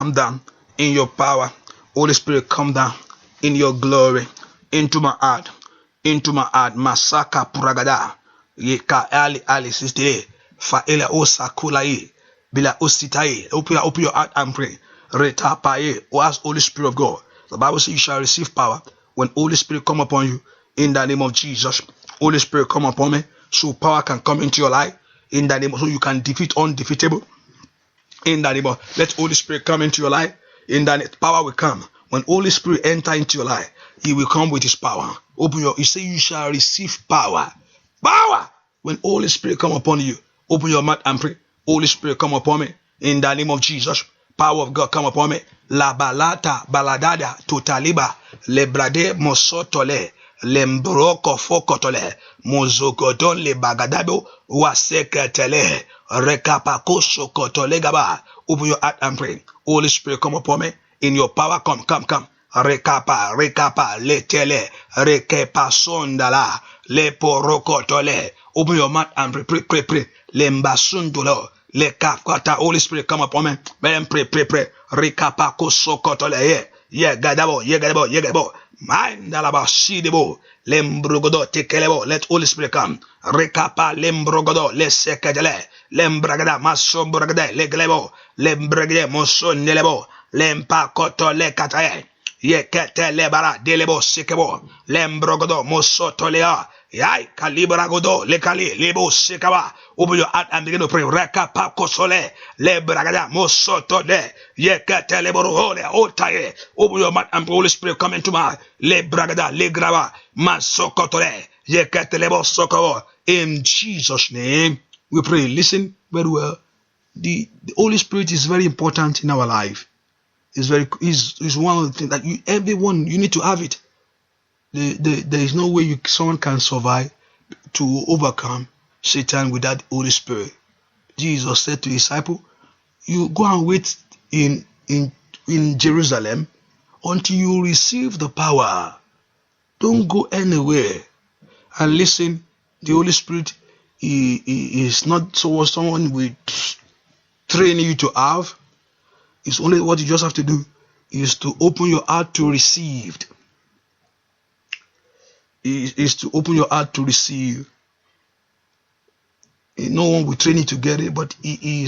come down in your power. Holy Spirit, come down in your glory into my heart. Into my heart. Masaka puragada. Yeka ali sister. Faela osakulai. Bila ositai. Open your heart and pray. Retapae. O ask Holy Spirit of God. The Bible says you shall receive power when Holy Spirit come upon you. In the name of Jesus. Holy Spirit, come upon me. So power can come into your life. In the name of, so you can defeat undefeatable. In the name of, let Holy Spirit come into your life. In that power will come. When Holy Spirit enter into your life, He will come with His power. Open your, He say you shall receive power. Power! When Holy Spirit come upon you, open your mouth and pray. Holy Spirit, come upon me. In the name of Jesus. Power of God, come upon me. La balata baladada totaliba lebrade mosotole lembroko fokotole mozogodon le bagadabo waseketele rekapako sokotole gaba. Open your heart and pray. Holy Spirit, come upon me. In your power, come. Rekapa letele rekepa sondala le porokotole. Open your mouth and pray. Lembasundulo le kapkata. Holy Spirit, come upon me. Let them pray. Rekapa kosokotole ye gadabo. Mandalaba sidebo lembrogodo tekelebo. Let Holy Spirit come. Rekapa lembrogodo le sekadele lembragada masombragade le glebo lembragade mosonelebo lempa koto le kataye ye kete le bara delebo sekebo lembrogodo mosotolea yai kalibragodo le kali lebo sekaba. Open your heart and begin to pray. Rekapa kosole le bragada mosotole ye kete le borole otaye. Open your mouth and pray. Holy Spirit, come into my le bragada le grava masokotole ye kete le bosokobo. In Jesus' name we pray. Listen very well. The Holy Spirit is very important in our life. Is one of the things that everyone you need to have it. There is no way someone can survive to overcome Satan without Holy Spirit. Jesus said to his disciple, "You go and wait in Jerusalem until you receive the power. Don't go anywhere." And listen, the Holy Spirit is not someone we train you to have. It's only what you just have to do is to open your heart to receive. Is to open your heart to receive. No one will train you to get it, but you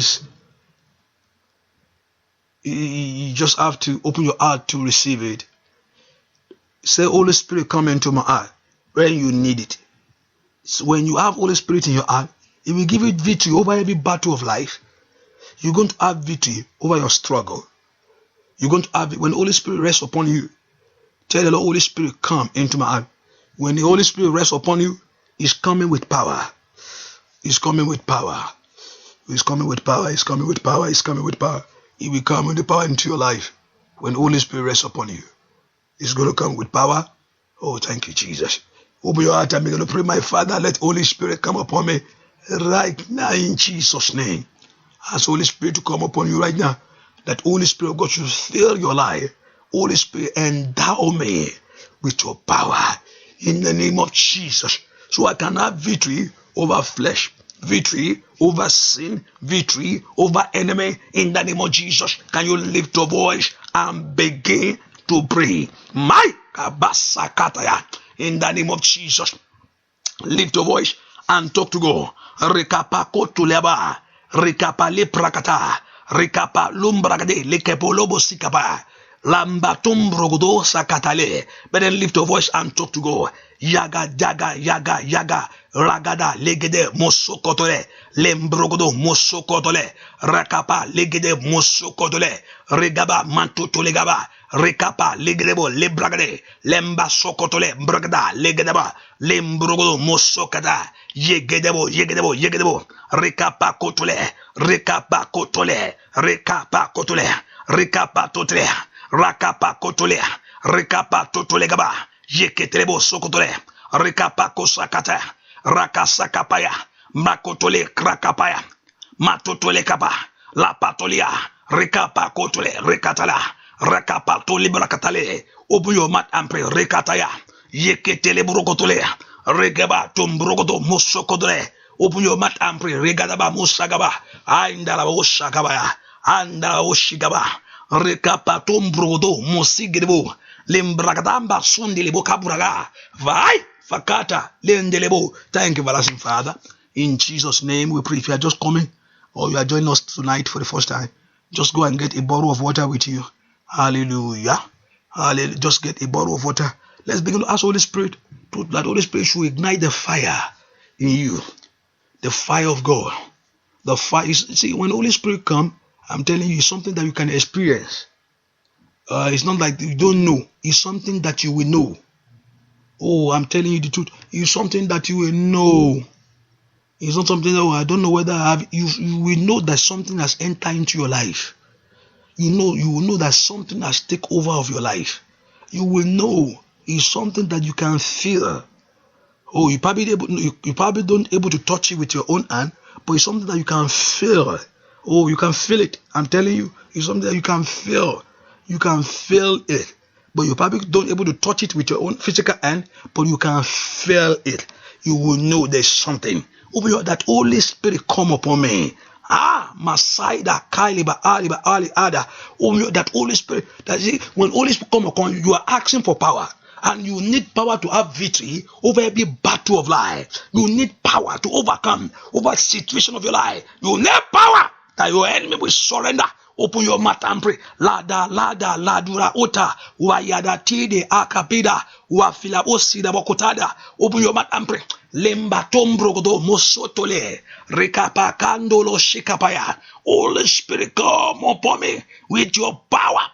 just have to open your heart to receive it. Say, Holy Spirit, come into my heart when you need it. So when you have Holy Spirit in your heart, He will give you victory over every battle of life. You're going to have victory over your struggle. You're going to have it when the Holy Spirit rests upon you. Tell the Lord, Holy Spirit, come into my heart. When the Holy Spirit rests upon you, He's coming with power. He's coming with power. He's coming with power. He's coming with power. He's coming with power. He will come with the power into your life. When the Holy Spirit rests upon you, He's going to come with power. Oh, thank you, Jesus. Open your heart and begin to pray. My Father, let Holy Spirit come upon me right now in Jesus' name. Ask Holy Spirit to come upon you right now. That Holy Spirit of God should fill your life. Holy Spirit, endow me with your power in the name of Jesus, so I can have victory over flesh, victory over sin, victory over enemy in the name of Jesus. Can you lift your voice and begin to pray? My kabasakataya, in the name of Jesus. Lift your voice and talk to God. Rekapako tuleba, rekapa le prakata, rekapa lumbragade, lekepolobo sikapa. Lambatum brogodo sakatale. But then lift your voice and talk to God. Yaga ragada legede mosokotole lembrogodo mosokotole rakapa legede mosokotole regaba mantotolegaba rekapa legedebo lebragade lemba sokotole bragada legedeba lembrogodo mosokada yegedebo rekapa kotole rakapa totole gaba yeketrebo sokotole rekapa kosakata rakasakapaya makotole krakapaya matotole kapa la patolia rekapa kotole rekatala rakapa tole brakatale. Open your mouth and pray. Rekataya yeketele brokotole regaba tombrogodo mosokotole. Open your mouth and pray. Regadaba musagaba andala oshagaba andala oshigaba Rekapatom brodo mosigebo. Lembragadamba sundelebo kaburaga. Vai fakata lendelebo. Thank you, everlasting Father. In Jesus' name we pray. If you are just coming or you are joining us tonight for the first time, just go and get a bottle of water with you. Hallelujah. Hallelujah. Just get a bottle of water. Let's begin to ask Holy Spirit that Holy Spirit should ignite the fire in you. The fire of God. The fire. See, when the Holy Spirit comes, I'm telling you, it's something that you can experience. It's not like you don't know. It's something that you will know. Oh, I'm telling you the truth. It's something that you will know. It's not something that I don't know whether I have. You will know that something has entered into your life. You will know that something has taken over of your life. You will know it's something that you can feel. Oh, you probably don't able to touch it with your own hand, but it's something that you can feel. Oh, you can feel it. I'm telling you, it's something that you can feel. You can feel it, but you probably don't able to touch it with your own physical hand, but you can feel it. You will know there's something. Open your that Holy Spirit come upon me. Masaida Kaliba Aliba Ali Ada. That Holy Spirit. That is, when Holy Spirit come upon you, you are asking for power. And you need power to have victory over every battle of life. You need power to overcome over the situation of your life. You need power that your enemy will surrender. Open your mouth and pray. Lada, ladura, ota, wayada tide akabida, wafila osida bokotada. Open your mouth and pray. Lemba tombrogodo mosotole, rekapa kandolo shikapaya. Holy Spirit, come upon me with your power.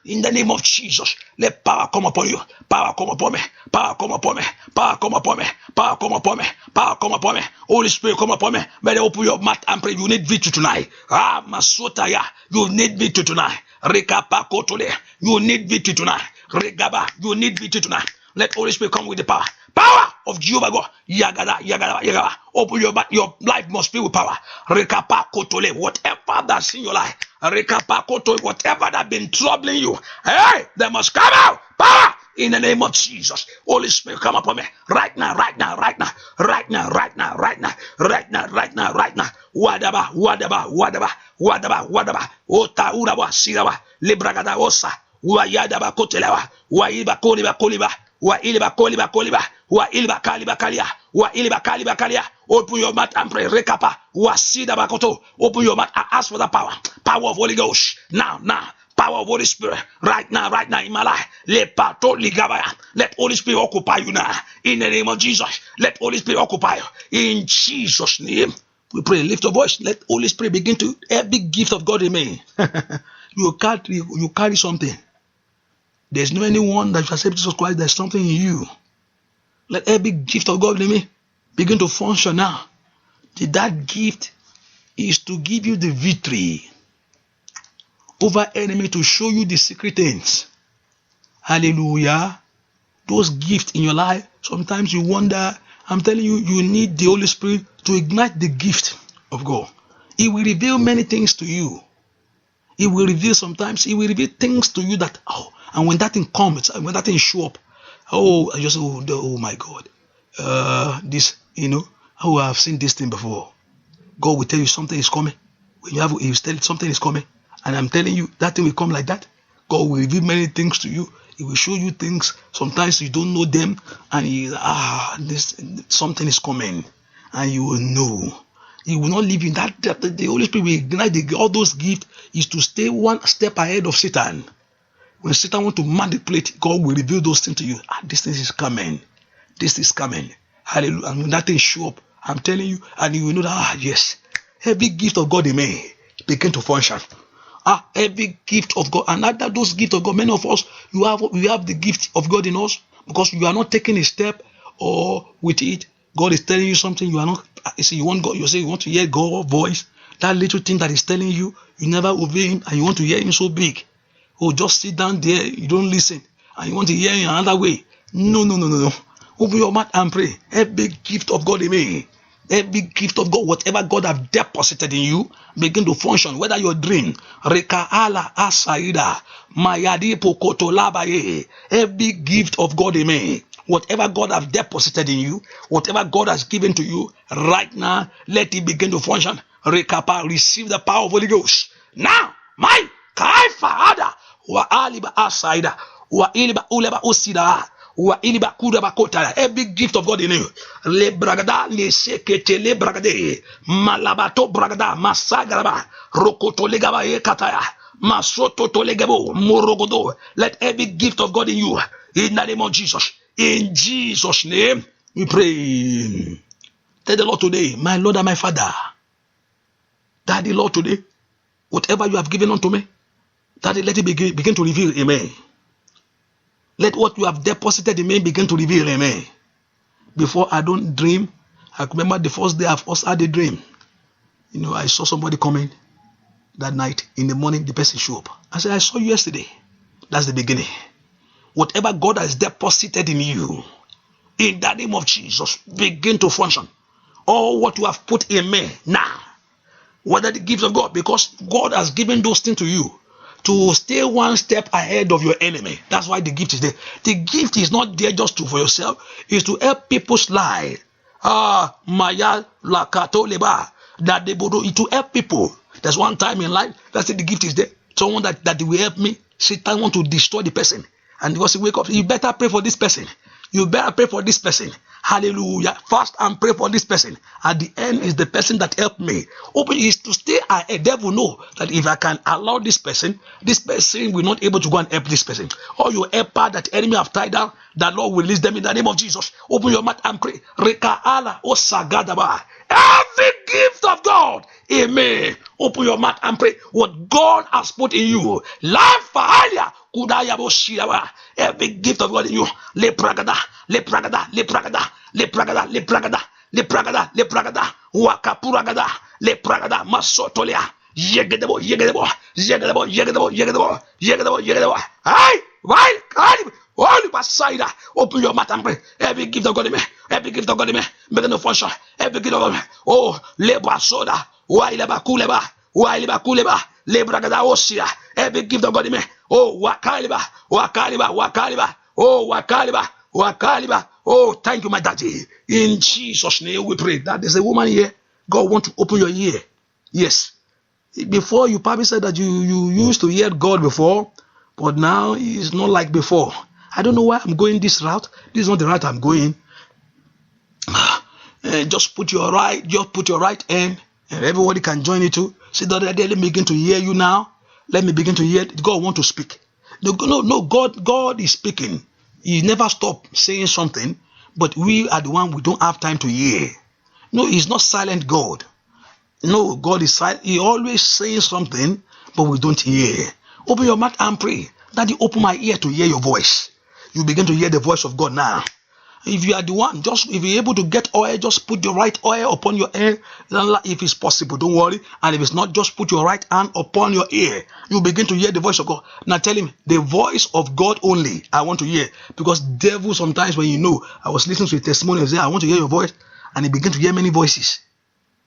In the name of Jesus, let power come upon you. Power come upon me. Power come upon me. Power come upon me. Power come upon me. Power come upon me. Holy Spirit, come upon me. Better open your mouth and pray. You need victory tonight. Masotaya. You need victory tonight. Rekapa kotole. You need victory tonight. Regaba. You need victory tonight. Let Holy Spirit come with the power. Power of Jehovah God. Yagada. Open your mouth. Your life must be with power. Rekapa kotole. Whatever that's in your life. Rekapa kotole. Whatever that been troubling you. Hey, they must come out. Power. In the name of Jesus. Holy Spirit, come upon me. Right now. Wadaba. Ota uraba siraba. Libragada osa. Wayadaba kotelewa. Waiba koliba. Wa iliba koliba. Wa iliba kalia. Wa iliba kalia. Open your mouth and pray. Rekapa. Wa sida bakoto. Open your mouth and ask for the power. Power of Holy Ghost. Now. Power of Holy Spirit. Right now in my life. Let Holy Spirit occupy you now. In the name of Jesus. Let Holy Spirit occupy you. In Jesus' name. We pray. Lift your voice. Let Holy Spirit begin to every gift of God in me. You carry something. There's no anyone that accepts Jesus Christ. There's something in you. Let every gift of God in me begin to function now. That gift is to give you the victory over enemy, to show you the secret things. Hallelujah. Those gifts in your life, sometimes you wonder. I'm telling you, you need the Holy Spirit to ignite the gift of God. He will reveal many things to you. He will reveal things to you that, and when that thing comes, when that thing show up, oh my God, I've seen this thing before. God will tell you something is coming. He will tell you something is coming, and I'm telling you that thing will come like that. God will reveal many things to you. He will show you things. Sometimes you don't know them, and something is coming, and you will know. He will not leave you. That the Holy Spirit will ignite all those gifts is to stay one step ahead of Satan. When Satan wants to manipulate, God will reveal those things to you. This thing is coming. This is coming. Hallelujah. And when that thing show up, I'm telling you, and you will know that, yes, every gift of God in me begin to function. Every gift of God, and after those gifts of God, many of us, we have the gift of God in us, because you are not taking a step or with it. God is telling you something, you are not. You want God. You say you want to hear God's voice. That little thing that is telling you, you never obey Him, and you want to hear Him so big. Just sit down there. You don't listen, and you want to hear Him another way. No. Open your mouth and pray. Every gift of God in me. Every gift of God, whatever God have deposited in you, begin to function. Whether your dream, Rekaala Asaida, Mayadi Pokoto Labaye, every gift of God in me, whatever God have deposited in you, whatever God has given to you, right now, let it begin to function. Rekapa, receive the power of Holy Ghost. Now, kai faada wa aliba asaida wa iliba uleba usida wa iliba kuda bakota. Every gift of God in you. Le bragada le sekete le bragade malabato bragada masagaraba rokoto legaba ekataya masoto to legabo morogodo. Let every gift of God in you, in the name of Jesus, in Jesus' name we pray. Tell the Lord today, my Lord and my Father, Daddy, Lord, today, whatever you have given unto me, Daddy, let it begin to reveal, amen. Let what you have deposited in me begin to reveal, amen. Before I don't dream, I remember the first day I first had a dream. I saw somebody coming that night. In the morning, the person showed up. I said, I saw you yesterday. That's the beginning. Whatever God has deposited in you, in the name of Jesus, begin to function. All what you have put in me now, whether the gifts of God, because God has given those things to you to stay one step ahead of your enemy. That's why the gift is there. The gift is not there just for yourself. It's to help people's life. Maya lakato leba that they to help people. There's one time in life that's the gift is there. Someone that will help me. Satan want to destroy the person, and because he wake up, you better pray for this person. You better pray for this person. Hallelujah. Fast and pray for this person. At the end is the person that helped me. Open is to stay ahead. Devil know that if I can allow this person will not able to go and help this person. Or your helper that enemy have tied down, that Lord will release them in the name of Jesus. Open your mouth and pray. Rekaala osagadaba. Every gift of God. Amen. Open your mouth and pray. What God has put in you. Life for Alia. Every gift of God in you. Le pragada, le pragada, le pragada, le pragada, le pragada, le pragada, le pragada, wakapuragada, le pragada, masotolia, yegedebo, yegedebo, yegedebo, yegedebo, yegedebo, yegedebo, yegedebo. Hey, why? Holy Basaida, open your mouth and pray. Every gift of God in me, every gift of God in me, begin to function. Every gift of God in me. Oh, lebra soda, why leba kuleba, why leba kuleba, lebra gada osia. Every gift of God in me. Oh, wakaliba, wakaliba, wakaliba. Oh, wakaliba, wakaliba. Oh, thank you, my daddy. In Jesus' name we pray. That there's a woman here. God want to open your ear. Yes. Before you probably said that you used to hear God before, but now it's not like before. I don't know why I'm going this route. This is not the route I'm going. Just put your right hand, and everybody can join it too. See that let me begin to hear you now. Let me begin to hear. God want to speak. No, God is speaking. He never stop saying something, but we are the one we don't have time to hear. No, he's not silent God. No, God is silent. He always saying something, but we don't hear. Open your mouth and pray. Daddy, open my ear to hear your voice. You begin to hear the voice of God now. If you are the one, if you're able to get oil, just put your right oil upon your ear. If it's possible, don't worry. And if it's not, just put your right hand upon your ear. You begin to hear the voice of God. Now tell him, the voice of God only I want to hear. Because devil sometimes when I was listening to a testimony and say, I want to hear your voice. And he begin to hear many voices.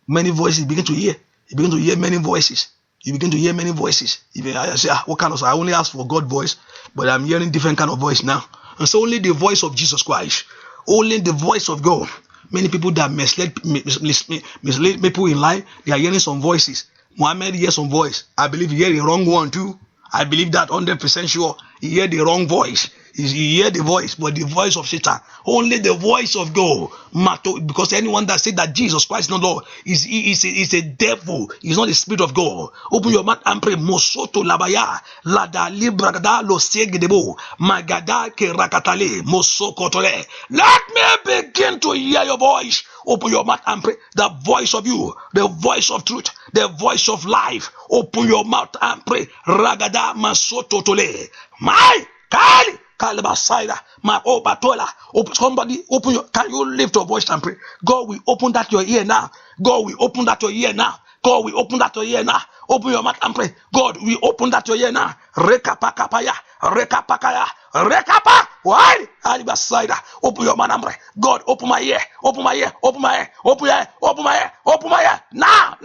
Many voices begin to hear. He begin to hear many voices. You begin to hear many voices. I say, what kind of? I only ask for God's voice, but I'm hearing different kind of voice now. And so only the voice of Jesus Christ, only the voice of God. Many people that mislead people in life, they are hearing some voices. Muhammad hears some voice. I believe he heard the wrong one too. I believe that 100% sure. He heard the wrong voice. He heard the voice, but the voice of Satan. Only the voice of God. Because anyone that said that Jesus Christ is not Lord is a devil. He's not the Spirit of God. Open your mouth and pray. Mosoto labaya lada libragada lo segedebo magada ke rakatale mosokotole. Let me begin to hear your voice. Open your mouth and pray. The voice of you, the voice of truth, the voice of life. Open your mouth and pray. Ragada masoto tole. My Kali. Kalabasida, my Obatola. Somebody open your. Can you lift your voice and pray? God will open that your ear now. God will open that your ear now. God will open that your ear now. Open your mouth and pray. God will open that your ear now. Rekapakapaya, rekapakaya, rekapa. Why? Alibasida. Open your mouth and pray. God, open my ear. Open my ear. Open my ear. Open my ear. Open my ear. Open my ear. Now.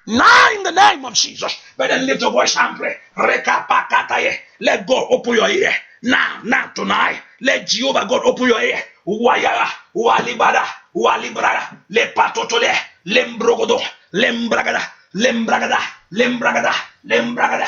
Now, in the name of Jesus, better lift your voice and pray. Let God open your ear. Now, tonight, let Jehovah God open your ear. Wayara, walibada, walibrada, le patotole, lembrogodo, lembragada, lembragada, lembragada,